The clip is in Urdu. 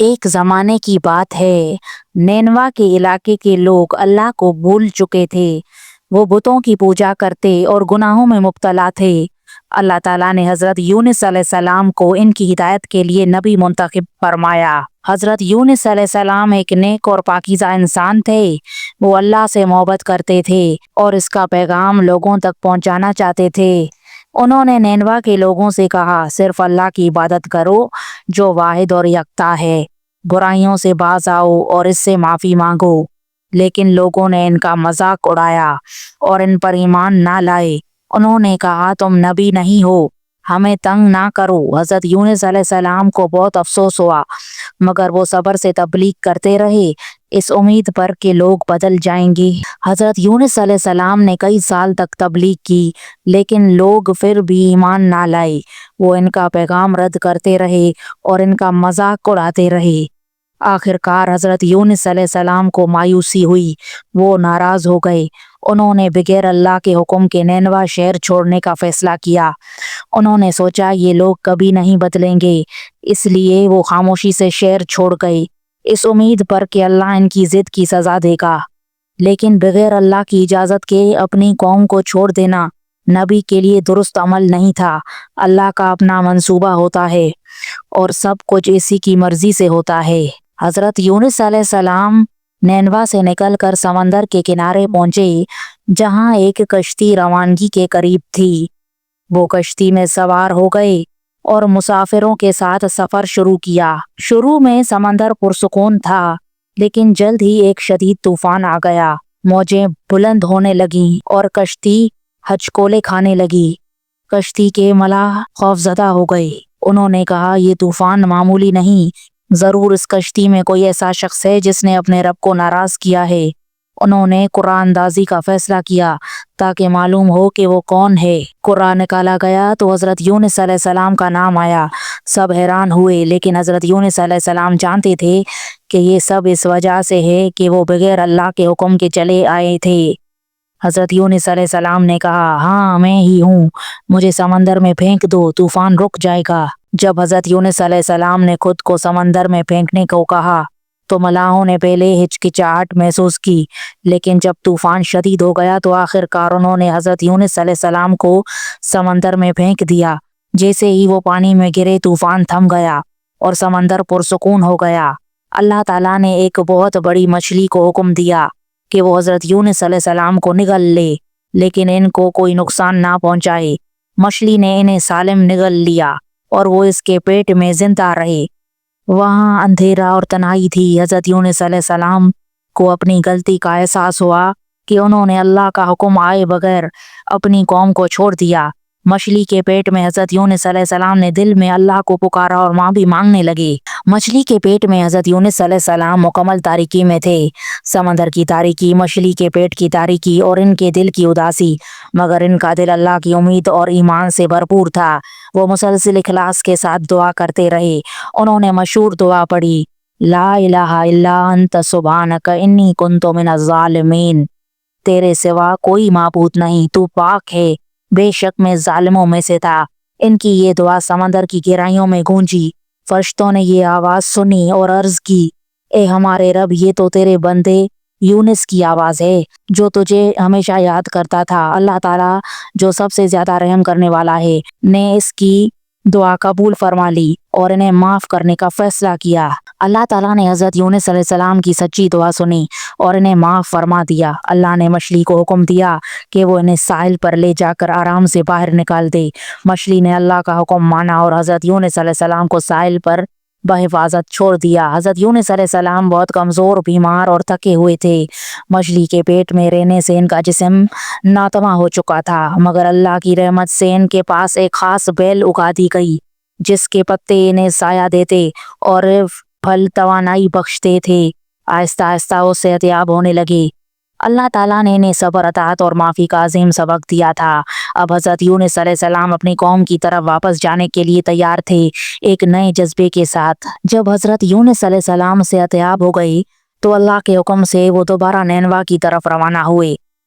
ایک زمانے کی بات ہے، نینوا کے علاقے کے لوگ اللہ کو بھول چکے تھے۔ وہ بتوں کی پوجا کرتے اور گناہوں میں مبتلا تھے۔ اللہ تعالیٰ نے حضرت یونس علیہ السلام کو ان کی ہدایت کے لیے نبی منتخب فرمایا۔ حضرت یونس علیہ السلام ایک نیک اور پاکیزہ انسان تھے۔ وہ اللہ سے محبت کرتے تھے اور اس کا پیغام لوگوں تک پہنچانا چاہتے تھے۔ انہوں نے نینوا کے لوگوں سے کہا، صرف اللہ کی عبادت کرو جو واحد اور یکتا ہے، برائیوں سے باز آؤ اور اس سے معافی مانگو۔ لیکن لوگوں نے ان کا مذاق اڑایا اور ان پر ایمان نہ لائے۔ انہوں نے کہا، تم نبی نہیں ہو، ہمیں تنگ نہ کرو۔ حضرت یونس علیہ السلام کو بہت افسوس ہوا، مگر وہ صبر سے تبلیغ کرتے رہے، اس امید پر کہ لوگ بدل جائیں گے۔ حضرت یونس علیہ السلام نے کئی سال تک تبلیغ کی، لیکن لوگ پھر بھی ایمان نہ لائے۔ وہ ان کا پیغام رد کرتے رہے اور ان کا مذاق اڑاتے رہے۔ آخر کار حضرت یونس علیہ السلام کو مایوسی ہوئی، وہ ناراض ہو گئے۔ انہوں نے بغیر اللہ کے حکم کے نینوا شہر چھوڑنے کا فیصلہ کیا۔ انہوں نے سوچا یہ لوگ کبھی نہیں بدلیں گے، اس لیے وہ خاموشی سے شہر چھوڑ گئے، اس امید پر کہ اللہ ان کی ضد کی سزا دے گا۔ لیکن بغیر اللہ کی اجازت کے اپنی قوم کو چھوڑ دینا نبی کے لیے درست عمل نہیں تھا۔ اللہ کا اپنا منصوبہ ہوتا ہے اور سب کچھ اسی کی مرضی سے ہوتا ہے۔ حضرت یونس علیہ السلام نینوا سے نکل کر سمندر کے کنارے پہنچے، جہاں ایک کشتی روانگی کے قریب تھی۔ وہ کشتی میں سوار ہو گئے اور مسافروں کے ساتھ سفر شروع کیا۔ شروع میں سمندر پرسکون تھا، لیکن جلد ہی ایک شدید طوفان آ گیا۔ موجیں بلند ہونے لگیں اور کشتی ہچکولے کھانے لگی۔ کشتی کے ملاح خوفزدہ ہو گئے۔ انہوں نے کہا، یہ طوفان معمولی نہیں، ضرور اس کشتی میں کوئی ایسا شخص ہے جس نے اپنے رب کو ناراض کیا ہے۔ انہوں نے قرآن اندازی کا فیصلہ کیا تاکہ معلوم ہو کہ وہ کون ہے۔ قرآن نکالا گیا تو حضرت یونس علیہ السلام کا نام آیا۔ سب حیران ہوئے، لیکن حضرت یونس علیہ السلام جانتے تھے کہ یہ سب اس وجہ سے ہے کہ وہ بغیر اللہ کے حکم کے چلے آئے تھے۔ حضرت یونس علیہ السلام نے کہا، ہاں میں ہی ہوں، مجھے سمندر میں پھینک دو، طوفان رک جائے گا۔ جب حضرت یونس علیہ السلام نے خود کو سمندر میں پھینکنے کو کہا تو ملاحوں نے پہلے ہچکچاہٹ محسوس کی، لیکن جب طوفان شدید ہو گیا تو آخر کار انہوں نے حضرت یونس علیہ السلام کو سمندر میں پھینک دیا۔ جیسے ہی وہ پانی میں گرے، طوفان تھم گیا اور سمندر پرسکون ہو گیا۔ اللہ تعالیٰ نے ایک بہت بڑی مچھلی کو حکم دیا کہ وہ حضرت یونس علیہ السلام کو نگل لے، لیکن ان کو کوئی نقصان نہ پہنچائے۔ مچھلی نے انہیں سالم نگل لیا اور وہ اس کے پیٹ میں زندہ رہے۔ وہاں اندھیرا اور تنہائی تھی۔ حضرت یونس علیہ السلام کو اپنی غلطی کا احساس ہوا کہ انہوں نے اللہ کا حکم آئے بغیر اپنی قوم کو چھوڑ دیا۔ مچھلی کے پیٹ میں حضرت یونس علیہ السلام نے دل میں اللہ کو پکارا اور معافی مانگنے لگے۔ مچھلی کے پیٹ میں حضرت یونس علیہ السلام مکمل تاریکی میں تھے، سمندر کی تاریکی، مچھلی کے پیٹ کی تاریکی اور ان کے دل کی اداسی، مگر ان کا دل اللہ کی امید اور ایمان سے بھرپور تھا۔ وہ مسلسل اخلاص کے ساتھ دعا کرتے رہے۔ انہوں نے مشہور دعا پڑھی، لا الہ الا انت سبحانک انی کنت من الظالمین، تیرے سوا کوئی معبود نہیں، تو پاک ہے، بے شک میں ظالموں میں سے تھا۔ ان کی یہ دعا سمندر کی گہرائیوں میں گونجی۔ فرشتوں نے یہ آواز سنی اور عرض کی، اے ہمارے رب، یہ تو تیرے بندے یونس کی آواز ہے جو تجھے ہمیشہ یاد کرتا تھا۔ اللہ تعالیٰ جو سب سے زیادہ رحم کرنے والا ہے نے اس کی دعا قبول فرما لی اور انہیں معاف کرنے کا فیصلہ کیا۔ اللہ تعالیٰ نے حضرت یونس علیہ السلام کی سچی دعا سنی اور انہیں معاف فرما دیا۔ اللہ نے مچھلی کو حکم دیا کہ وہ انہیں ساحل پر لے جا کر آرام سے باہر نکال دے۔ مچھلی نے اللہ کا حکم مانا اور حضرت یونس علیہ السلام کو ساحل پر بحفاظت چھوڑ دیا۔ حضرت یونس علیہ السلام بہت کمزور، بیمار اور تھکے ہوئے تھے۔ مچھلی کے پیٹ میں رہنے سے ان کا جسم ناتواں ہو چکا تھا، مگر اللہ کی رحمت سے ان کے پاس ایک خاص بیل اگا دی گئی جس کے پتے انہیں سایہ دیتے اور پھل توانائی بخشتے تھے۔ آہستہ آہستہ وہ صحت یاب ہونے لگے۔ اللہ تعالیٰ نے انہیں صبر، اطاعت اور معافی کا عظیم سبق دیا تھا۔ اب حضرت یونس علیہ السلام اپنی قوم کی طرف واپس جانے کے لیے تیار تھے، ایک نئے جذبے کے ساتھ۔ جب حضرت یونس علیہ السلام صحت یاب ہو گئی تو اللہ کے حکم سے وہ دوبارہ نینوا کی طرف روانہ ہوئے۔